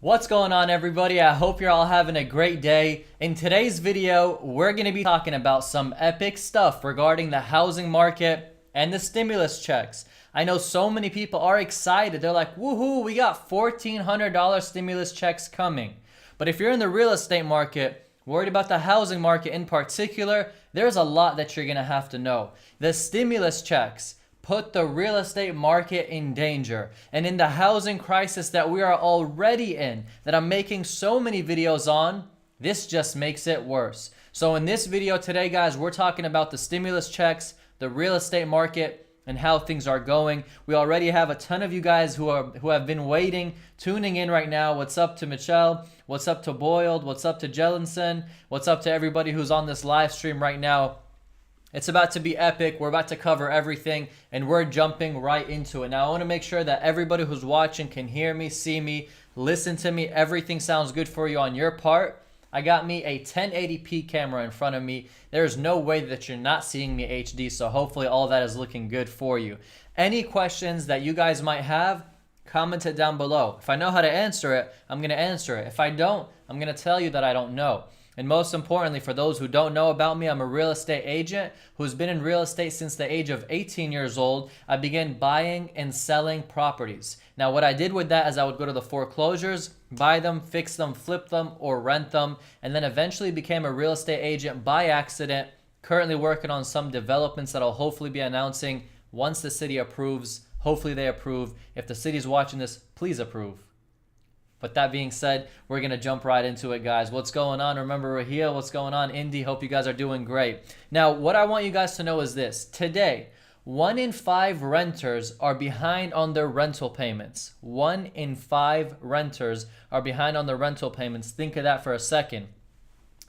What's going on, everybody? I hope you're all having a great day. In today's video, we're going to be talking about some epic stuff regarding the housing market and the stimulus checks. I know so many people are excited. They're like, woohoo, we got $1,400 stimulus checks coming. But if you're in the real estate market, worried about the housing market in particular, there's a lot that you're going to have to know. The stimulus checks put the real estate market in danger. And in the housing crisis that we are already in, that I'm making so many videos on, this just makes it worse. So in this video today, guys, we're talking about the stimulus checks, the real estate market, and how things are going. We already have a ton of you guys who have been waiting, tuning in right now. What's up to Michelle? What's up to Boyled? What's up to Jellinson? What's up to everybody who's on this live stream right now? It's about to be epic. We're about to cover everything, and we're jumping right into it. Now, I want to make sure that everybody who's watching can hear me, see me, listen to me. Everything sounds good for you on your part. I got me a 1080p camera in front of me. There's no way that you're not seeing me HD, so hopefully all that is looking good for you. Any questions that you guys might have, comment it down below. If I know how to answer it, I'm going to answer it. If I don't, I'm going to tell you that I don't know. And most importantly, for those who don't know about me, I'm a real estate agent who's been in real estate since the age of 18 years old. I began buying and selling properties. Now, what I did with that is I would go to the foreclosures, buy them, fix them, flip them, or rent them, and then eventually became a real estate agent by accident. Currently working on some developments that I'll hopefully be announcing once the city approves. Hopefully they approve. If the city's watching this, please approve. But that being said, we're going to jump right into it, guys. What's going on? Remember, Raheel, what's going on? Indy, hope you guys are doing great. Now, what I want you guys to know is this. Today, 1 in 5 renters are behind on their rental payments. 1 in 5 renters are behind on their rental payments. Think of that for a second.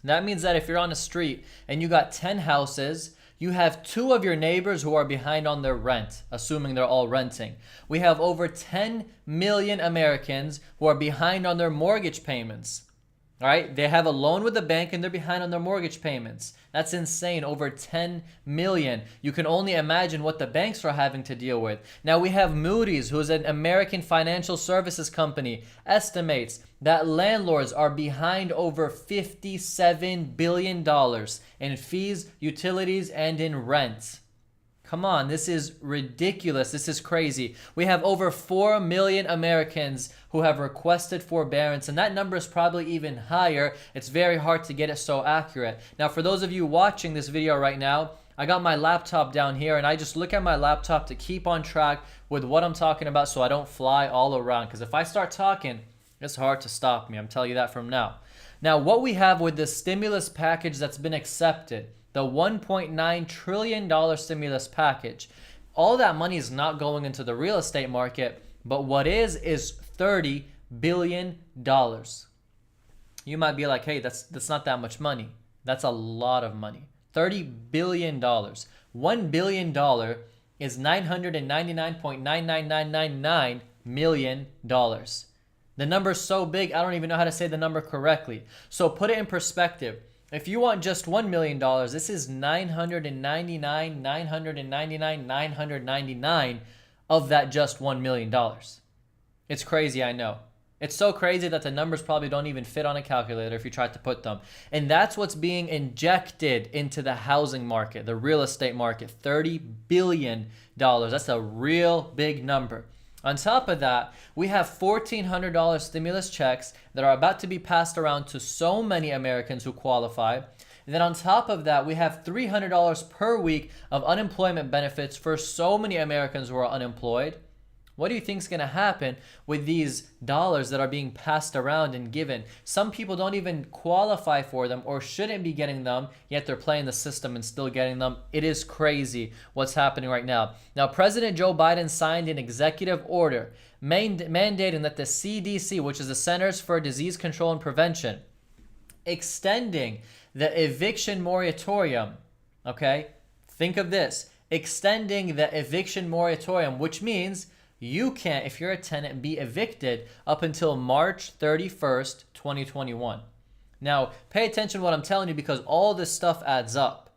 That means that if you're on a street and you got 10 houses, you have 2 of your neighbors who are behind on their rent, assuming they're all renting. We have over 10 million Americans who are behind on their mortgage payments. All right, they have a loan with the bank and they're behind on their mortgage payments. That's insane, over 10 million. You can only imagine what the banks are having to deal with. Now we have Moody's, who's an American financial services company, estimates that landlords are behind over $57 billion in fees, utilities, and in rent. Come on, this is ridiculous. This is crazy. We have over 4 million Americans who have requested forbearance, and that number is probably even higher. It's very hard to get it so accurate. Now, for those of you watching this video right now, I got my laptop down here, and I just look at my laptop to keep on track with what I'm talking about so I don't fly all around. Because if I start talking, it's hard to stop me. I'm telling you that from now. Now, what we have with this stimulus package that's been accepted, the $1.9 trillion stimulus package, all that money is not going into the real estate market, but what is $30 billion. You might be like, hey, that's not that much money. That's a lot of money. $30 billion. $1 billion is $999.99999 million. The number's so big, I don't even know how to say the number correctly. So put it in perspective. If you want just $1 million, this is $999 of that just $1 million. It's crazy, I know. It's so crazy that the numbers probably don't even fit on a calculator if you try to put them. And that's what's being injected into the housing market, the real estate market, $30 billion. That's a real big number. On top of that, we have $1,400 stimulus checks that are about to be passed around to so many Americans who qualify. And then on top of that, we have $300 per week of unemployment benefits for so many Americans who are unemployed. What do you think is going to happen with these dollars that are being passed around and given? Some people don't even qualify for them or shouldn't be getting them, yet they're playing the system and still getting them. It is crazy what's happening right now. Now, President Joe Biden signed an executive order mandating that the CDC, which is the Centers for Disease Control and Prevention, extending the eviction moratorium, okay? Think of this, extending the eviction moratorium, which means you can't, if you're a tenant, be evicted up until March 31st, 2021. Now, pay attention to what I'm telling you because all this stuff adds up.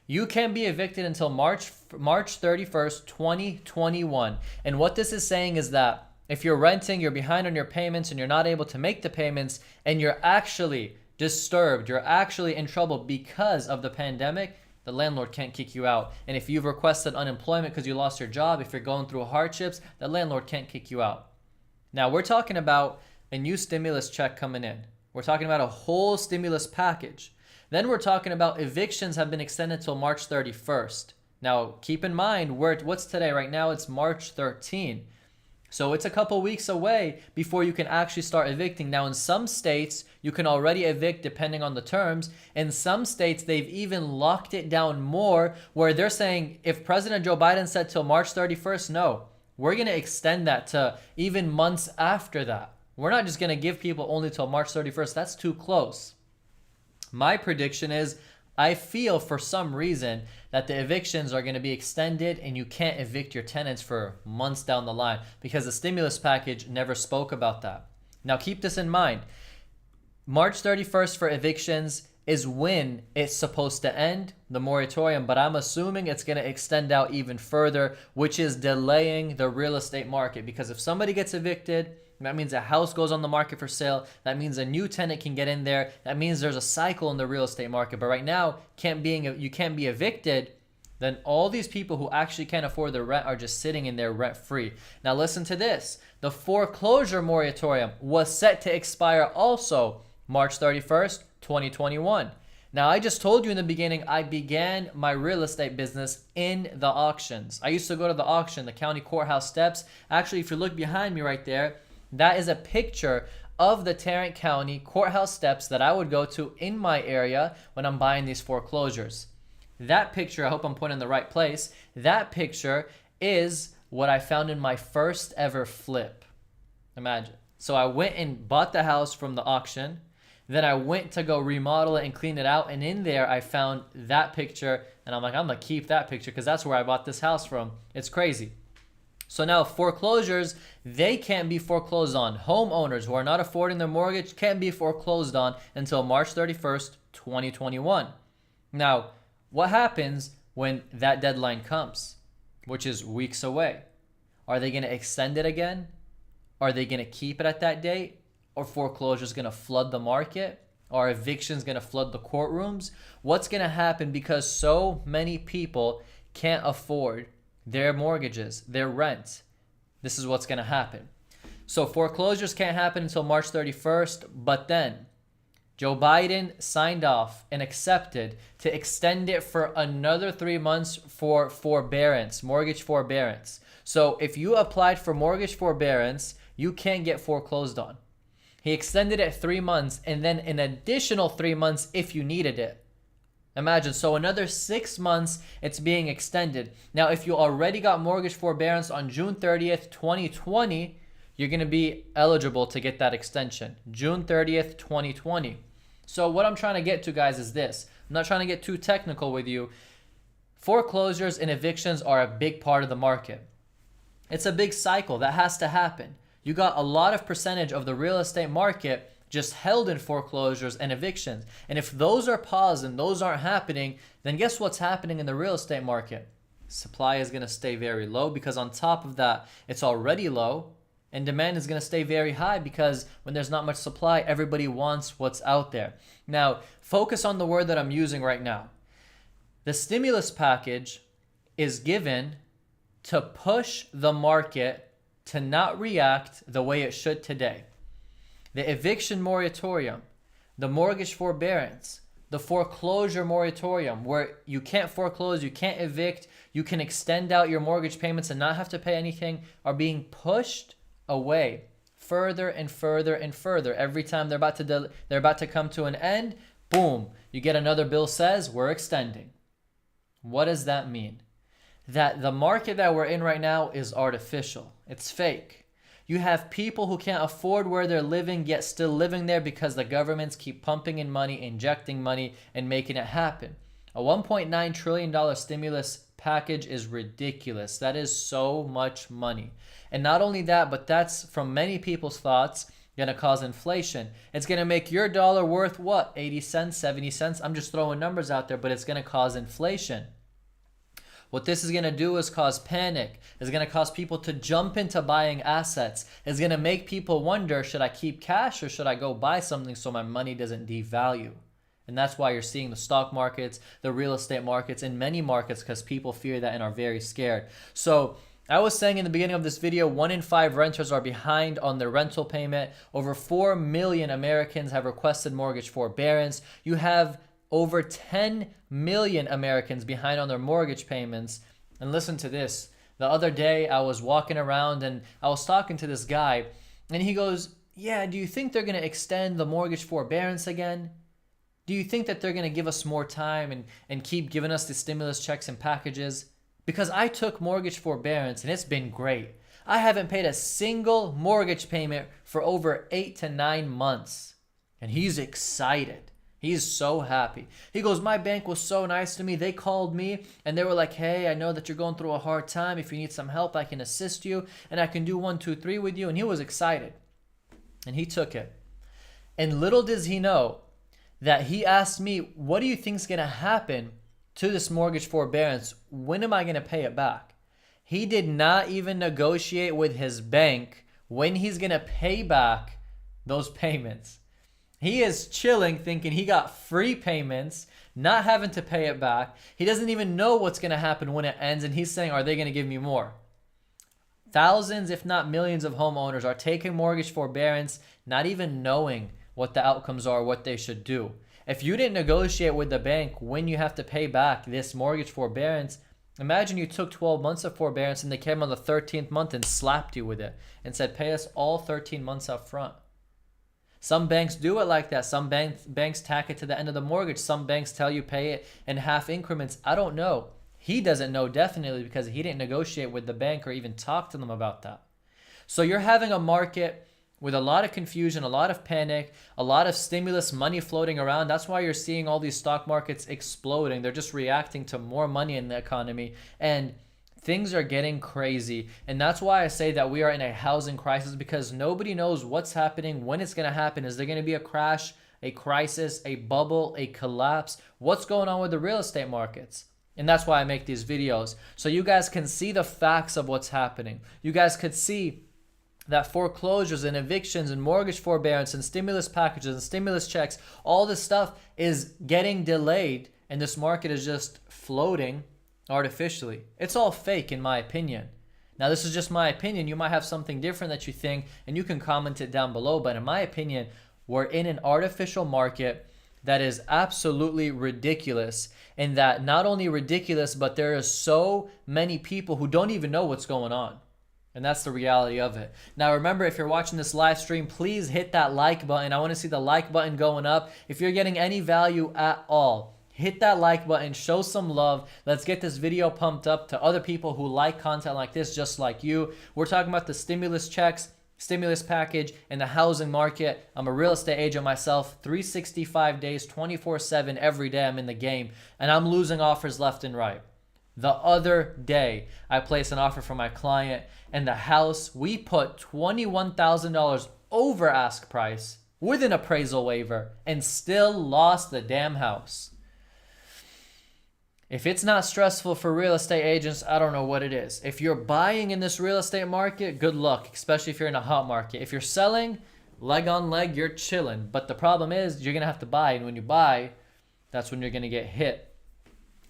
You can be evicted until March 31st, 2021. And what this is saying is that If you're renting, you're behind on your payments and you're not able to make the payments and you're actually disturbed, you're actually in trouble because of the pandemic, the landlord can't kick you out. And if you've requested unemployment because you lost your job, if you're going through hardships, the landlord can't kick you out. Now, we're talking about a new stimulus check coming in. We're talking about a whole stimulus package. Then we're talking about evictions have been extended till March 31st. Now, keep in mind, what's today? Right now, it's March 13th. So it's a couple weeks away before you can actually start evicting. Now, in some states, you can already evict depending on the terms. In some states, they've even locked it down more where they're saying if President Joe Biden said till March 31st, no, we're going to extend that to even months after that. We're not just going to give people only till March 31st. That's too close. My prediction is I feel for some reason that the evictions are going to be extended and you can't evict your tenants for months down the line because the stimulus package never spoke about that. Now keep this in mind. March 31st for evictions is when it's supposed to end, the moratorium, but I'm assuming it's going to extend out even further, which is delaying the real estate market because if somebody gets evicted, that means a house goes on the market for sale. That means a new tenant can get in there. That means there's a cycle in the real estate market. But right now, you can't be evicted. Then all these people who actually can't afford the rent are just sitting in there rent free. Now listen to this. The foreclosure moratorium was set to expire also March 31st, 2021. Now, I just told you in the beginning, I began my real estate business in the auctions. I used to go to the auction, the county courthouse steps. Actually, if you look behind me right there, that is a picture of the Tarrant County courthouse steps that I would go to in my area when I'm buying these foreclosures. That picture, I hope I'm pointing in the right place, that picture is what I found in my first ever flip. Imagine. So I went and bought the house from the auction. Then I went to go remodel it and clean it out. And in there, I found that picture. And I'm like, I'm going to keep that picture because that's where I bought this house from. It's crazy. So now foreclosures, they can't be foreclosed on. Homeowners who are not affording their mortgage can't be foreclosed on until March 31st, 2021. Now, what happens when that deadline comes, which is weeks away? Are they going to extend it again? Are they going to keep it at that date? Or foreclosures going to flood the market? Are evictions going to flood the courtrooms? What's going to happen because so many people can't afford their mortgages, their rent? This is what's going to happen. So foreclosures can't happen until March 31st, but then Joe Biden signed off and accepted to extend it for another 3 months for forbearance, mortgage forbearance. So if you applied for mortgage forbearance, you can't get foreclosed on. He extended it 3 months and then an additional 3 months if you needed it. Imagine, so another 6 months it's being extended. Now, if you already got mortgage forbearance on June 30th, 2020, you're going to be eligible to get that extension. June 30th, 2020. So what I'm trying to get to, guys, is this. I'm not trying to get too technical with you. Foreclosures and evictions are a big part of the market. It's a big cycle that has to happen. You got a lot of percentage of the real estate market just held in foreclosures and evictions. And if those are paused and those aren't happening, then guess what's happening in the real estate market? Supply is going to stay very low because on top of that, it's already low. And demand is going to stay very high because when there's not much supply, everybody wants what's out there. Now, focus on the word that I'm using right now. The stimulus package is given to push the market to not react the way it should today. The eviction moratorium, the mortgage forbearance, the foreclosure moratorium, where you can't foreclose, you can't evict, you can extend out your mortgage payments and not have to pay anything, are being pushed away further and further and further. Every time they're about to come to an end, boom, you get another bill says we're extending. What does that mean? That the market that we're in right now is artificial. It's fake. You have people who can't afford where they're living yet still living there because the governments keep pumping in money, injecting money, and making it happen. A $1.9 trillion stimulus package is ridiculous. That is so much money. And not only that, but that's, from many people's thoughts, going to cause inflation. It's going to make your dollar worth what? 80 cents, 70 cents? I'm just throwing numbers out there, but it's going to cause inflation. What this is going to do is cause panic. It's going to cause people to jump into buying assets. It's going to make people wonder, should I keep cash or should I go buy something so my money doesn't devalue? And that's why you're seeing the stock markets, the real estate markets, and many markets, because people fear that and are very scared. So I was saying in the beginning of this video, 1 in 5 renters are behind on their rental payment. Over 4 million Americans have requested mortgage forbearance. You have over 10 million Americans behind on their mortgage payments. And listen to this. The other day I was walking around and I was talking to this guy and he goes, yeah, do you think they're going to extend the mortgage forbearance again? Do you think that they're going to give us more time and keep giving us the stimulus checks and packages? Because I took mortgage forbearance and it's been great. I haven't paid a single mortgage payment for over 8 to 9 months. And he's excited. He's so happy. He goes, my bank was so nice to me. They called me and they were like, hey, I know that you're going through a hard time. If you need some help, I can assist you and I can do 1, 2, 3 with you. And he was excited. And he took it. And little does he know that he asked me, what do you think is going to happen to this mortgage forbearance? When am I going to pay it back? He did not even negotiate with his bank when he's going to pay back those payments. He is chilling, thinking he got free payments, not having to pay it back. He doesn't even know what's going to happen when it ends, and he's saying, are they going to give me more? Thousands, if not millions of homeowners are taking mortgage forbearance, not even knowing what the outcomes are, what they should do. If you didn't negotiate with the bank when you have to pay back this mortgage forbearance, imagine you took 12 months of forbearance and they came on the 13th month and slapped you with it and said, pay us all 13 months up front. Some banks do it like that. Some banks tack it to the end of the mortgage. Some banks tell you pay it in half increments. I don't know. He doesn't know definitely because he didn't negotiate with the bank or even talk to them about that. So you're having a market with a lot of confusion, a lot of panic, a lot of stimulus money floating around. That's why you're seeing all these stock markets exploding. They're just reacting to more money in the economy. And things are getting crazy. And that's why I say that we are in a housing crisis, because nobody knows what's happening, when it's going to happen. Is there going to be a crash, a crisis, a bubble, a collapse? What's going on with the real estate markets? And that's why I make these videos, so you guys can see the facts of what's happening. You guys could see that foreclosures and evictions and mortgage forbearance and stimulus packages and stimulus checks, all this stuff is getting delayed, and this market is just floating artificially. It's all fake in my opinion. Now this is just my opinion. You might have something different that you think, and you can comment it down below, but in my opinion, we're in an artificial market that is absolutely ridiculous, and that not only ridiculous, but there are so many people who don't even know what's going on. And that's the reality of it. Now remember, if you're watching this live stream, please hit that like button. I want to see the like button going up. If you're getting any value at all, hit that like button, show some love. Let's get this video pumped up to other people who like content like this, just like you. We're talking about the stimulus checks, stimulus package, and the housing market. I'm a real estate agent myself, 365 days, 24/7, every day I'm in the game, and I'm losing offers left and right. The other day, I placed an offer for my client, and the house, we put $21,000 over ask price with an appraisal waiver and still lost the damn house. If it's not stressful for real estate agents, I don't know what it is. If you're buying in this real estate market, good luck, especially if you're in a hot market. If you're selling, leg on leg, you're chilling. But the problem is you're going to have to buy, and when you buy, that's when you're going to get hit.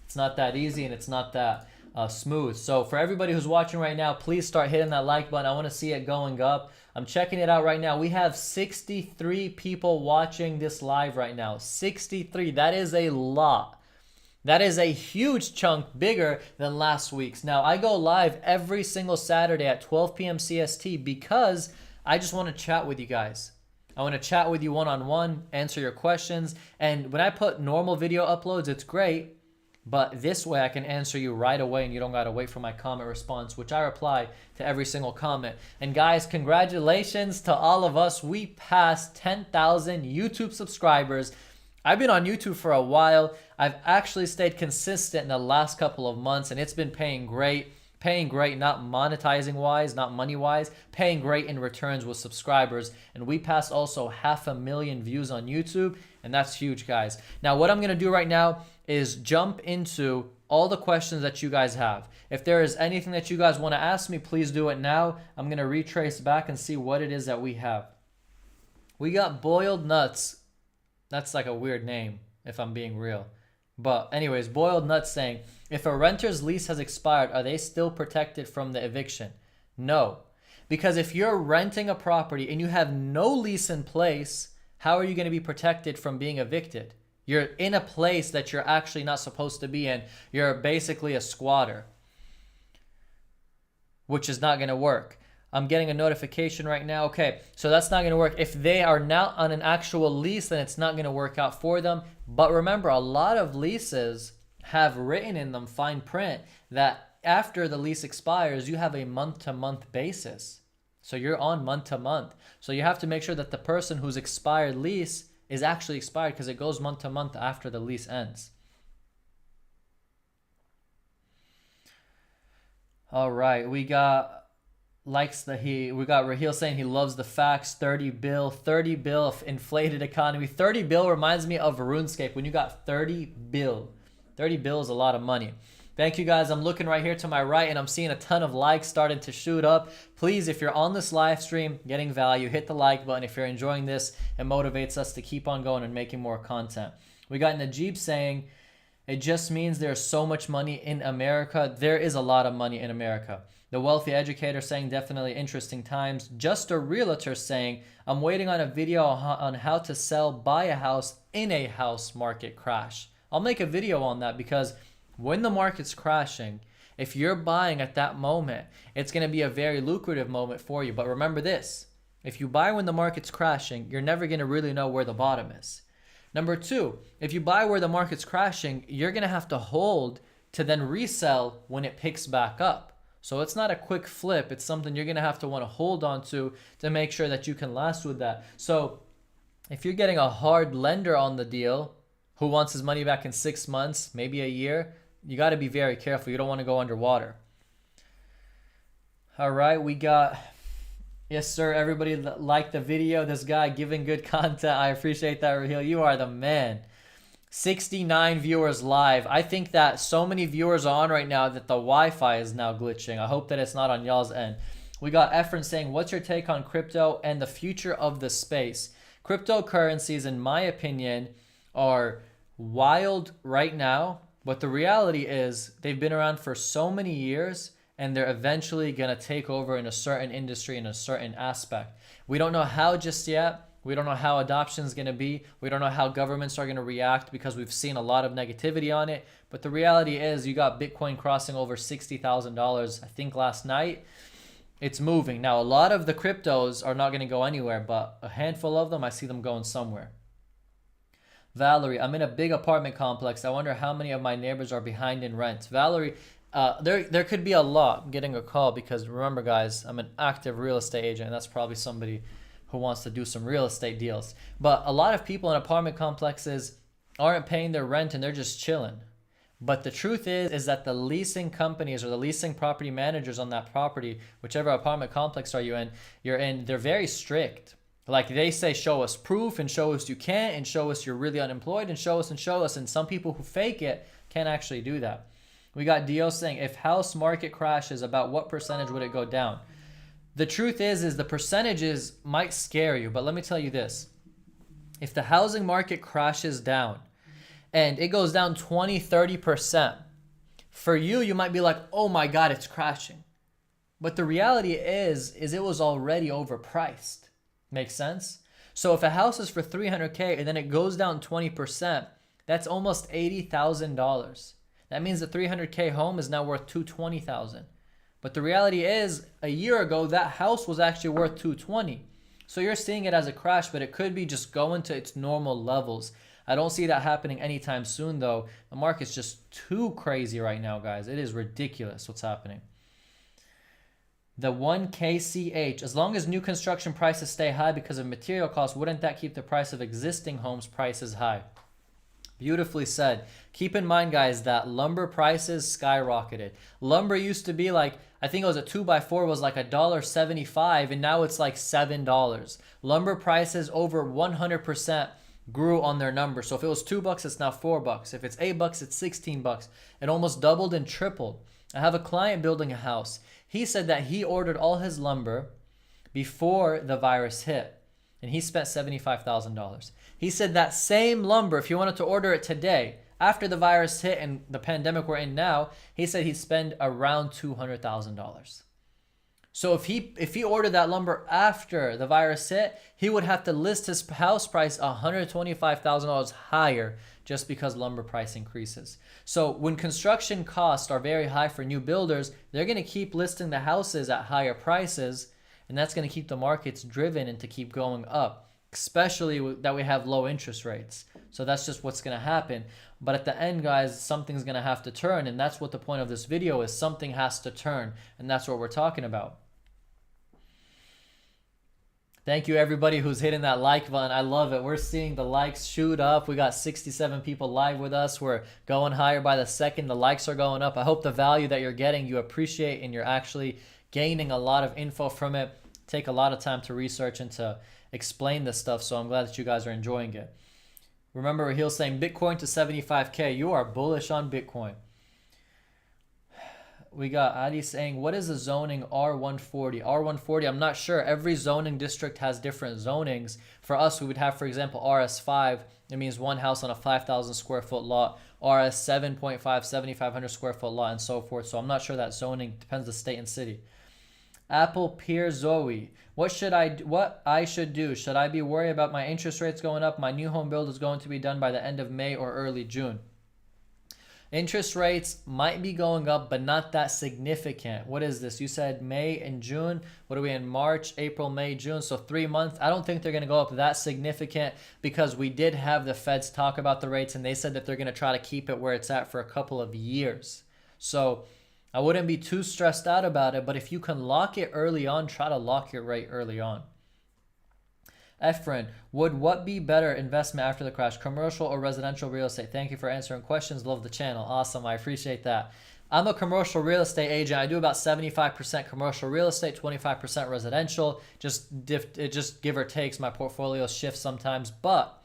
It's not that easy, and it's not that smooth. So for everybody who's watching right now, please start hitting that like button. I want to see it going up. I'm checking it out right now. We have 63 people watching this live right now. 63. That is a lot. That is a huge chunk bigger than last week's. Now, I go live every single Saturday at 12 p.m. CST because I just want to chat with you guys. I want to chat with you one-on-one, answer your questions. And when I put normal video uploads, it's great. But this way I can answer you right away, and you don't got to wait for my comment response, which I reply to every single comment. And guys, congratulations to all of us. We passed 10,000 YouTube subscribers. I've been on YouTube for a while. I've actually stayed consistent in the last couple of months, and it's been paying great. Paying great, not monetizing wise, not money wise, paying great in returns with subscribers. And we passed also 500,000 views on YouTube, and that's huge, guys. Now, what I'm going to do right now is jump into all the questions that you guys have. If there is anything that you guys want to ask me, please do it now. I'm going to retrace back and see what it is that we have. We got Boiled Nuts. That's like a weird name, if I'm being real. But anyways, Boiled Nuts saying, if a renter's lease has expired, are they still protected from the eviction? No. Because if you're renting a property and you have no lease in place, how are you going to be protected from being evicted? You're in a place that you're actually not supposed to be in. You're basically a squatter, which is not going to work. I'm getting a notification right now. Okay, so that's not going to work. If they are not on an actual lease, then it's not going to work out for them. But remember, a lot of leases have written in them fine print that after the lease expires, you have a month-to-month basis. So you're on month-to-month. So you have to make sure that the person whose expired lease is actually expired, because it goes month-to-month after the lease ends. All right, we got Raheel saying he loves the facts. 30 bill, inflated economy. 30 bill reminds me of RuneScape when you got 30 bill. 30 bill is a lot of money. Thank you guys. I'm looking right here to my right and I'm seeing a ton of likes starting to shoot up. Please, if you're on this live stream getting value, hit the like button. If you're enjoying this, it motivates us to keep on going and making more content. We got Najib saying, it just means there's so much money in America. There is a lot of money in America. The Wealthy Educator saying, definitely interesting times. Just a Realtor saying, I'm waiting on a video on how to buy a house in a house market crash. I'll make a video on that, because when the market's crashing, if you're buying at that moment, it's going to be a very lucrative moment for you. But remember this, if you buy when the market's crashing, you're never going to really know where the bottom is. Number two, if you buy where the market's crashing, you're going to have to hold to then resell when it picks back up. So it's not a quick flip. It's something you're going to have to want to hold on to make sure that you can last with that. So if you're getting a hard lender on the deal who wants his money back in 6 months, maybe a year, you got to be very careful. You don't want to go underwater. All right, we got, yes, sir. Everybody like the video. This guy giving good content. I appreciate that, Raheel. You are the man. 69 viewers live. I think that so many viewers are on right now that the Wi-Fi is now glitching. I hope that it's not on y'all's end. We got Efren saying, what's your take on crypto and the future of the space? Cryptocurrencies, in my opinion, are wild right now. But the reality is they've been around for so many years and they're eventually going to take over in a certain industry, in a certain aspect. We don't know how just yet. We don't know how adoption is going to be. We don't know how governments are going to react, because we've seen a lot of negativity on it. But the reality is you got Bitcoin crossing over $60,000, I think last night. It's moving. Now, a lot of the cryptos are not going to go anywhere, but a handful of them, I see them going somewhere. Valerie, I'm in a big apartment complex. I wonder how many of my neighbors are behind in rent. Valerie, there could be a lot. I'm getting a call because remember, guys, I'm an active real estate agent. And that's probably somebody who wants to do some real estate deals. But a lot of people in apartment complexes aren't paying their rent and they're just chilling. But the truth is that the leasing companies or the leasing property managers on that property, whichever apartment complex you're in, they're very strict. Like they say, show us proof and show us you can't and show us you're really unemployed and show us and show us. And some people who fake it can't actually do that. We got Dio saying, if house market crashes, about what percentage would it go down? The truth is the percentages might scare you, but let me tell you this. If the housing market crashes down and it goes down 20, 30%, for you, you might be like, oh my God, it's crashing. But the reality is it was already overpriced. Makes sense? So if a house is for $300K and then it goes down 20%, that's almost $80,000. That means the $300K home is now worth $220,000. But the reality is, a year ago, that house was actually worth $220,000. So you're seeing it as a crash, but it could be just going to its normal levels. I don't see that happening anytime soon, though. The market's just too crazy right now, guys. It is ridiculous what's happening. The 1KCH, as long as new construction prices stay high because of material costs, wouldn't that keep the price of existing homes prices high? Beautifully said. Keep in mind, guys, that lumber prices skyrocketed. Lumber used to be like, I think it was a 2x4 was like $1.75, and now it's like $7. Lumber prices over 100% grew on their number. So if it was $2, it's now $4. If it's $8, it's $16. It almost doubled and tripled. I have a client building a house. He said that he ordered all his lumber before the virus hit, and he spent $75,000. He said that same lumber, if he wanted to order it today, after the virus hit and the pandemic we're in now, he said he'd spend around $200,000. So if he ordered that lumber after the virus hit, he would have to list his house price $125,000 higher just because lumber price increases. So when construction costs are very high for new builders, they're going to keep listing the houses at higher prices, and that's going to keep the markets driven and to keep going up, especially that we have low interest rates. So that's just what's going to happen. But at the end, guys, something's going to have to turn, and that's what the point of this video is. Something has to turn, and that's what we're talking about. Thank you, everybody who's hitting that like button. I love it. We're seeing the likes shoot up. We got 67 people live with us. We're going higher by the second. The likes are going up. I hope the value that you're getting, you appreciate, and you're actually gaining a lot of info from it. Take a lot of time to research and to explain this stuff, so I'm glad that you guys are enjoying it. Remember, Rahil's saying Bitcoin to 75K. You are bullish on Bitcoin. We got Adi saying, what is the zoning R140? R140, I'm not sure. Every zoning district has different zonings. For us, we would have, for example, RS5. It means one house on a 5,000 square foot lot. RS 7.5, 7,500 square foot lot, and so forth. So I'm not sure that zoning depends the state and city. Apple Peer Zoe, what I should do? Should I be worried about my interest rates going up? My new home build is going to be done by the end of May or early June. Interest rates might be going up, but not that significant. What is this? You said May and June. What are we in? March, April, May, June. So 3 months. I don't think they're going to go up that significant, because we did have the feds talk about the rates, and they said that they're going to try to keep it where it's at for a couple of years. So I wouldn't be too stressed out about it, but if you can lock it early on, try to lock your rate early on. Efren, would what be better investment after the crash, commercial or residential real estate? Thank you for answering questions. Love the channel. Awesome. I appreciate that. I'm a commercial real estate agent. I do about 75% commercial real estate, 25% residential. It just give or takes. My portfolio shifts sometimes, but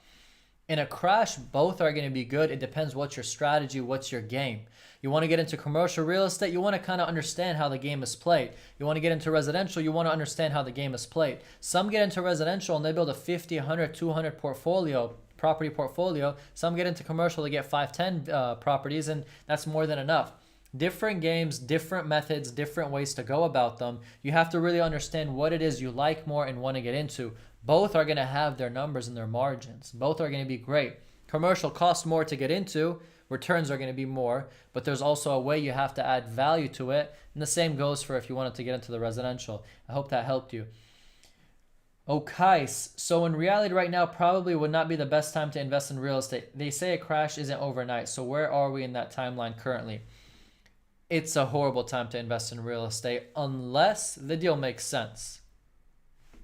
in a crash, both are going to be good. It depends what's your strategy, what's your game. You want to get into commercial real estate, you want to kind of understand how the game is played. You want to get into residential, you want to understand how the game is played. Some get into residential and they build a 50, 100, 200 property portfolio. Some get into commercial, they get 5, 10 properties, and that's more than enough. Different games, different methods, different ways to go about them. You have to really understand what it is you like more and want to get into. Both are going to have their numbers and their margins. Both are going to be great. Commercial costs more to get into. Returns are going to be more, but there's also a way you have to add value to it. And the same goes for if you wanted to get into the residential. I hope that helped you. Okay, so in reality right now, probably would not be the best time to invest in real estate. They say a crash isn't overnight. So where are we in that timeline currently? It's a horrible time to invest in real estate unless the deal makes sense.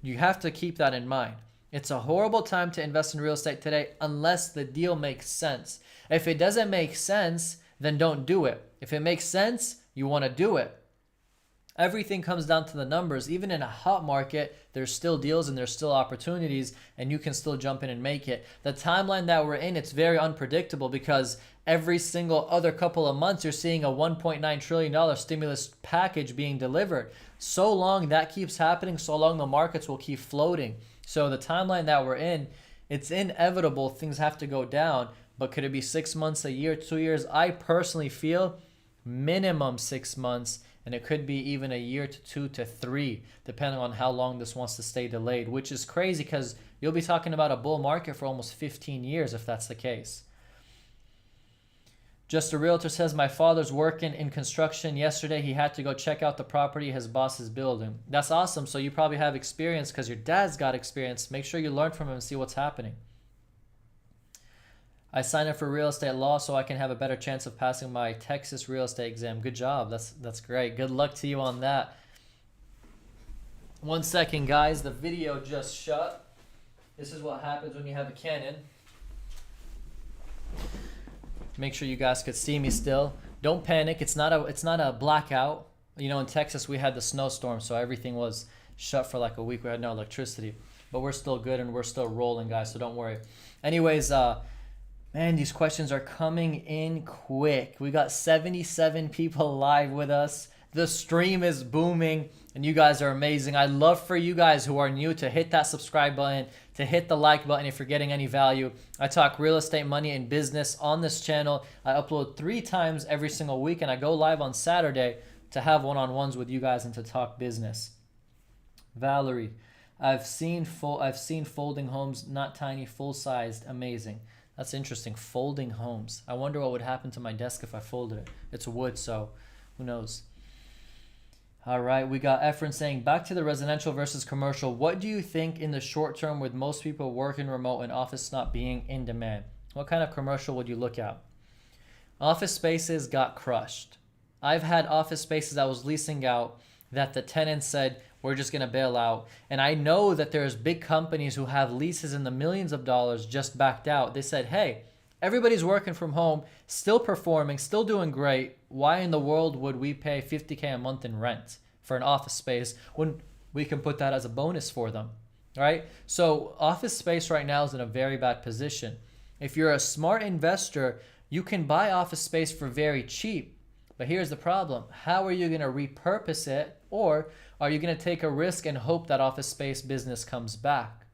You have to keep that in mind. It's a horrible time to invest in real estate today unless the deal makes sense. If it doesn't make sense, then don't do it. If it makes sense, you want to do it. Everything comes down to the numbers. Even in a hot market, there's still deals and there's still opportunities, and you can still jump in and make it. The timeline that we're in, it's very unpredictable because every single other couple of months, you're seeing a $1.9 trillion stimulus package being delivered. So long that keeps happening, so long the markets will keep floating. So the timeline that we're in, it's inevitable things have to go down, but could it be 6 months, a year, 2 years? I personally feel minimum 6 months, and it could be even a year to 2 to 3, depending on how long this wants to stay delayed, which is crazy because you'll be talking about a bull market for almost 15 years if that's the case. Just a realtor says, my father's working in construction. Yesterday, he had to go check out the property his boss is building. That's awesome. So you probably have experience because your dad's got experience. Make sure you learn from him and see what's happening. I signed up for real estate law so I can have a better chance of passing my Texas real estate exam. Good job. That's great. Good luck to you on that. 1 second, guys. The video just shut. This is what happens when you have a Canon. Make sure you guys could see me still. Don't panic. It's not a blackout. You know, in Texas we had the snowstorm, so everything was shut for like a week. We had no electricity. but we're still good and we're still rolling, guys, so don't worry. Anyways, man, these questions are coming in quick. We got 77 people live with us. The stream is booming and you guys are amazing. I'd love for you guys who are new to hit that subscribe button, to hit the like button if you're getting any value. I talk real estate, money, and business on this channel. I upload 3 times every single week and I go live on Saturday to have one-on-ones with you guys and to talk business. Valerie, I've seen folding homes, not tiny, full-sized, amazing. That's interesting. Folding homes. I wonder what would happen to my desk if I folded it. It's wood, so who knows? All right, we got Efren saying, back to the residential versus commercial. What do you think in the short term with most people working remote and office not being in demand? What kind of commercial would you look at? Office spaces got crushed. I've had office spaces I was leasing out that the tenants said, we're just going to bail out. And I know that there's big companies who have leases in the millions of dollars just backed out. They said, hey, everybody's working from home, still performing, still doing great. Why in the world would we pay $50K a month in rent for an office space when we can put that as a bonus for them, right? So office space right now is in a very bad position. If you're a smart investor, you can buy office space for very cheap. But here's the problem. How are you going to repurpose it? Or are you going to take a risk and hope that office space business comes back?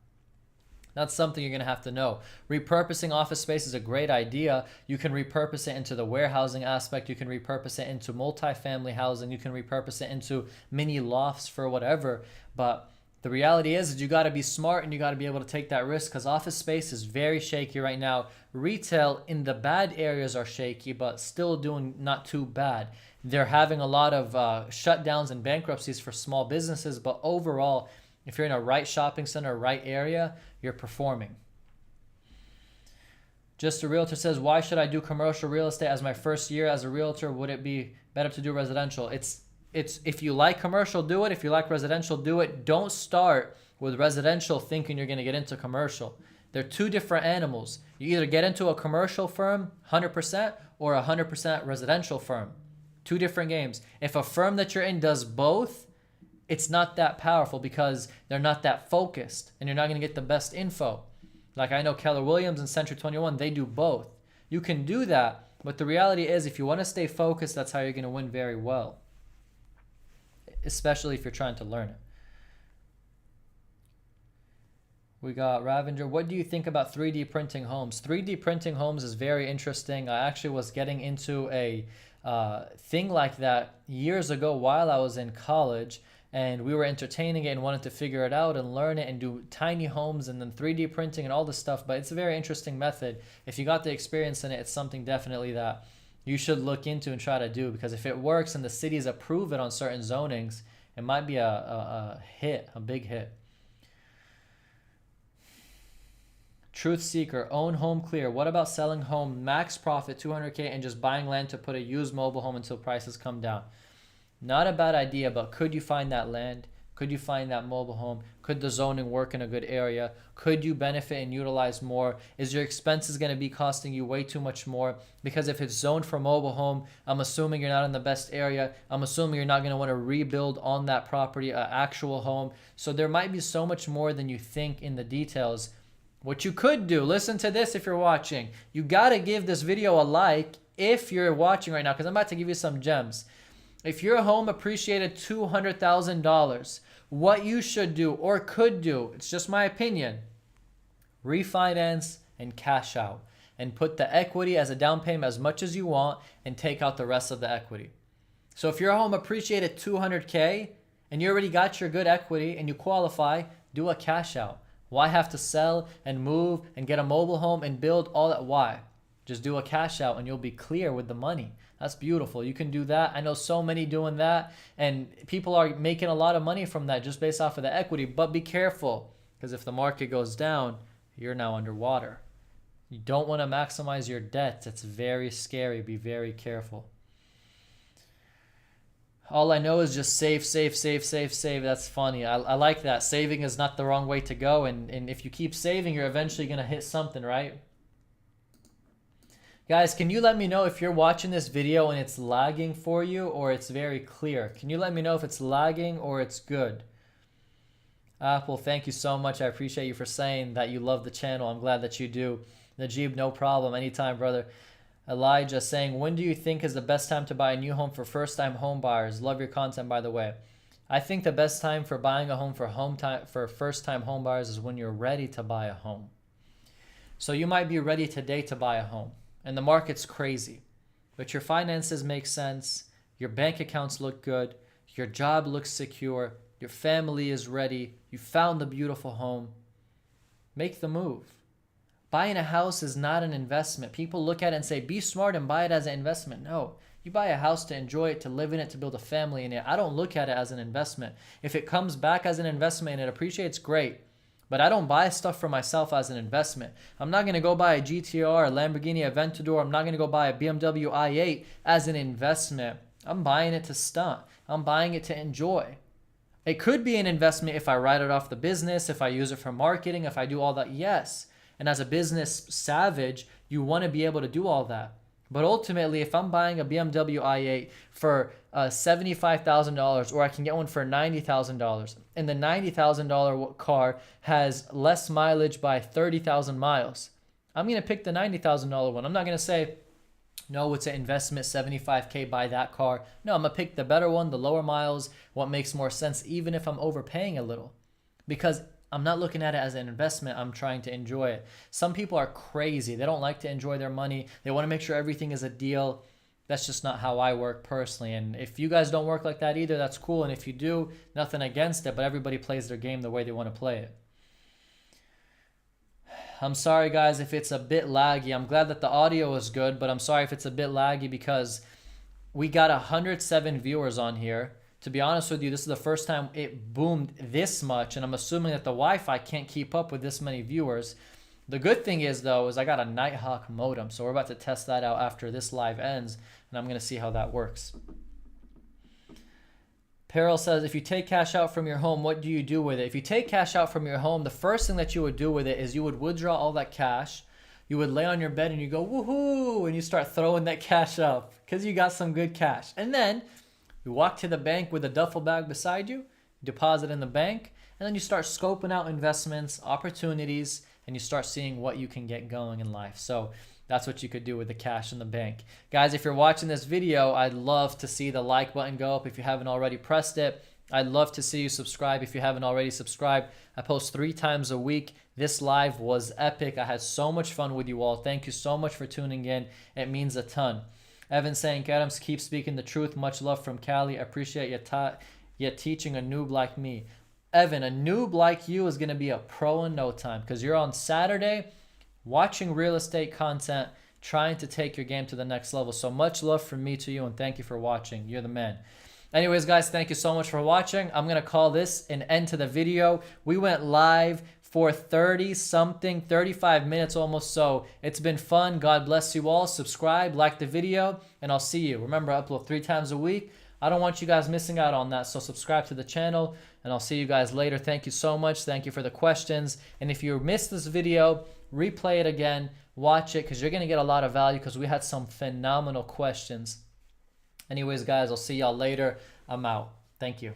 That's something you're going to have to know. Repurposing office space is a great idea. You can repurpose it into the warehousing aspect. You can repurpose it into multifamily housing. You can repurpose it into mini lofts for whatever. But the reality is you got to be smart and you got to be able to take that risk because office space is very shaky right now. Retail in the bad areas are shaky, but still doing not too bad. They're having a lot of shutdowns and bankruptcies for small businesses, but overall, if you're in a right shopping center, right area, you're performing. Just a realtor says, why should I do commercial real estate as my first year as a realtor? Would it be better to do residential? It's if you like commercial, do it. If you like residential, do it. Don't start with residential thinking you're going to get into commercial. They're 2 different animals. You either get into a commercial firm 100% or a 100% residential firm. 2 different games. If a firm that you're in does both, it's not that powerful because they're not that focused and you're not going to get the best info. Like I know Keller Williams and Century 21, they do both. You can do that, but the reality is if you want to stay focused, that's how you're going to win very well, especially if you're trying to learn it. We got Ravenger. What do you think about 3D printing homes? 3D printing homes is very interesting. I actually was getting into a thing like that years ago while I was in college. And we were entertaining it and wanted to figure it out and learn it and do tiny homes and then 3D printing and all this stuff. But it's a very interesting method. If you got the experience in it, it's something definitely that you should look into and try to do. Because if it works and the cities approve it on certain zonings, it might be a hit, a big hit. Truth Seeker, own home clear. What about selling home, max profit 200K and just buying land to put a used mobile home until prices come down? Not a bad idea, but could you find that land? Could you find that mobile home? Could the zoning work in a good area? Could you benefit and utilize more? Is your expenses going to be costing you way too much more? Because if it's zoned for mobile home, I'm assuming you're not in the best area. I'm assuming you're not going to want to rebuild on that property, an actual home. So there might be so much more than you think in the details. What you could do, listen to this if you're watching. You got to give this video a like if you're watching right now because I'm about to give you some gems. If your home appreciated $200,000, what you should do or could do, it's just my opinion, refinance and cash out and put the equity as a down payment as much as you want and take out the rest of the equity. So if your home appreciated $200K and you already got your good equity and you qualify, do a cash out. Why have to sell and move and get a mobile home and build all that? Why? Just do a cash out and you'll be clear with the money. That's beautiful. You can do that. I know so many doing that and people are making a lot of money from that just based off of the equity. But be careful because if the market goes down, you're now underwater. You don't want to maximize your debts. It's very scary. Be very careful. All I know is just save, save, save, save, save. That's funny. I like that. Saving is not the wrong way to go. And if you keep saving, you're eventually going to hit something, right? Guys, can you let me know if you're watching this video and it's lagging for you or it's very clear? Can you let me know if it's lagging or it's good? Apple, thank you so much. I appreciate you for saying that you love the channel. I'm glad that you do. Najib, no problem. Anytime, brother. Elijah saying, when do you think is the best time to buy a new home for first-time home buyers? Love your content, by the way. I think the best time for buying a home for first-time home buyers is when you're ready to buy a home. So you might be ready today to buy a home, and the market's crazy, but your finances make sense, your bank accounts look good, your job looks secure, your family is ready, you found the beautiful home. Make the move. Buying a house is not an investment. People look at it and say, be smart and buy it as an investment. No, you buy a house to enjoy it, to live in it, to build a family in it. I don't look at it as an investment. If it comes back as an investment and it appreciates, great. But I don't buy stuff for myself as an investment. I'm not going to go buy a GTR, a Lamborghini Aventador. I'm not going to go buy a BMW i8 as an investment. I'm buying it to stunt. I'm buying it to enjoy. It could be an investment if I write it off the business, if I use it for marketing, if I do all that, yes. And as a business savage, you want to be able to do all that. But ultimately, if I'm buying a BMW i8 for $75,000, or I can get one for $90,000, and the $90,000 car has less mileage by 30,000 miles, I'm going to pick the $90,000 one. I'm not going to say, no, it's an investment, $75K, buy that car. No, I'm going to pick the better one, the lower miles, what makes more sense, even if I'm overpaying a little. Because I'm not looking at it as an investment. I'm trying to enjoy it. Some people are crazy. They don't like to enjoy their money. They want to make sure everything is a deal. That's just not how I work personally. And if you guys don't work like that either, that's cool. And if you do, nothing against it. But everybody plays their game the way they want to play it. I'm sorry, guys, if it's a bit laggy. I'm glad that the audio is good, but I'm sorry if it's a bit laggy because we got 107 viewers on here. To be honest with you, this is the first time it boomed this much, and I'm assuming that the Wi-Fi can't keep up with this many viewers. The good thing is, though, is I got a Nighthawk modem, so we're about to test that out after this live ends, and I'm going to see how that works. Peril says, if you take cash out from your home, what do you do with it? If you take cash out from your home, the first thing that you would do with it is you would withdraw all that cash. You would lay on your bed and you go, woohoo, and you start throwing that cash up because you got some good cash. And then you walk to the bank with a duffel bag beside you, deposit in the bank, and then you start scoping out investments, opportunities, and you start seeing what you can get going in life. So that's what you could do with the cash in the bank. Guys, if you're watching this video, I'd love to see the like button go up if you haven't already pressed it. I'd love to see you subscribe if you haven't already subscribed. I post 3 times a week. This live was epic. I had so much fun with you all. Thank you so much for tuning in. It means a ton. Evan saying, Karam, keep speaking the truth. Much love from Cali. I appreciate you teaching a noob like me. Evan, a noob like you is going to be a pro in no time because you're on Saturday watching real estate content, trying to take your game to the next level. So much love from me to you, and thank you for watching. You're the man. Anyways, guys, thank you so much for watching. I'm going to call this an end to the video. We went live for 35 minutes almost. So it's been fun. God bless you all. Subscribe, like the video, and I'll see you. Remember, I upload 3 times a week. I don't want you guys missing out on that. So subscribe to the channel, and I'll see you guys later. Thank you so much. Thank you for the questions. And if you missed this video, replay it again. Watch it because you're going to get a lot of value because we had some phenomenal questions. Anyways, guys, I'll see y'all later. I'm out. Thank you.